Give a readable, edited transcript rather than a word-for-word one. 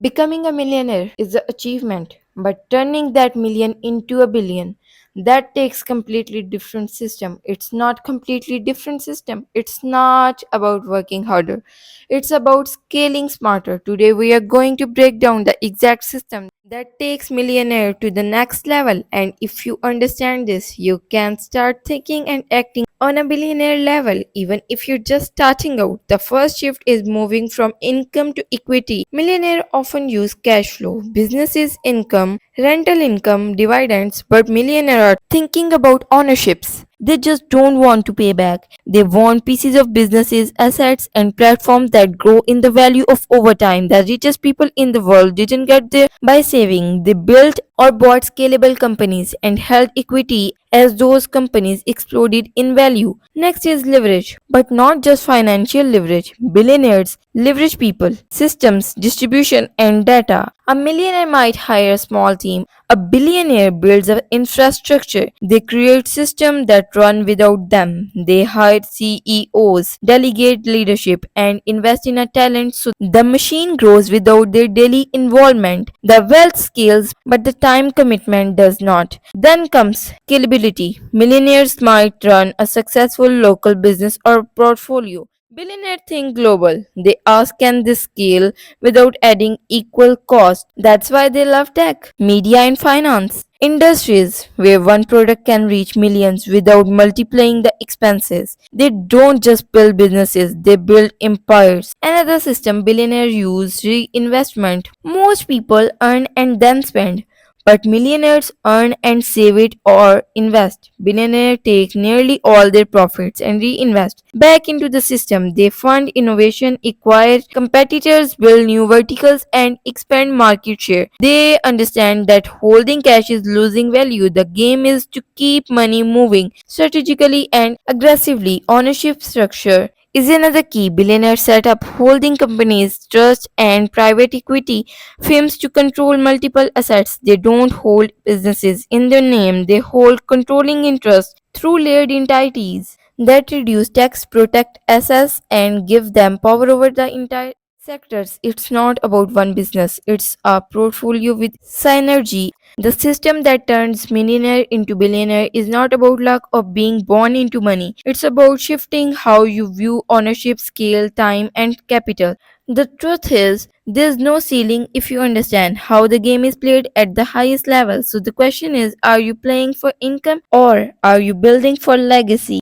Becoming a millionaire is the achievement, but turning that million into a billion, that takes completely different system. It's not completely different system. It's not about working harder. It's about scaling smarter. Today we are going to break down the exact system that takes millionaire to the next level, and if you understand this, you can start thinking and acting on a billionaire level, even if you're just starting out. The first shift is moving from income to equity. Millionaires often use cash flow, businesses income, rental income, dividends, but millionaires are thinking about ownerships. They just don't want to pay back. They want pieces of businesses, assets, and platforms that grow in the value of over time. The richest people in the world didn't get there by saving. They built or bought scalable companies and held equity as those companies exploded in value. Next is leverage, but not just financial leverage. Billionaires leverage people, systems, distribution, and data. A millionaire might hire a small team. A billionaire builds an infrastructure. They create systems that run without them. They hire CEOs, delegate leadership, and invest in a talent so the machine grows without their daily involvement. The wealth scales, but the time commitment does not. Then comes scalability. Millionaires might run a successful local business or portfolio. Billionaires think global. They ask, can this scale without adding equal cost? That's why they love tech, media, and finance. Industries where one product can reach millions without multiplying the expenses. They don't just build businesses, they build empires. Another system billionaires use reinvestment. Most people earn and then spend. But millionaires earn and save it or invest. Billionaires take nearly all their profits and reinvest back into the system. They fund innovation, acquire competitors, build new verticals, and expand market share. They understand that holding cash is losing value. The game is to keep money moving strategically and aggressively. Ownership structure is another key. Billionaires set up holding companies, trust, and private equity firms to control multiple assets. They don't hold businesses in their name, they hold controlling interest through layered entities that reduce tax, protect assets, and give them power over the entire sectors. It's not about one business, it's a portfolio with synergy. The system that turns millionaire into billionaire is not about luck or being born into money. It's about shifting how you view ownership, scale, time, and capital. The truth is, there's no ceiling if you understand how the game is played at the highest level. So the question is, are you playing for income or are you building for legacy?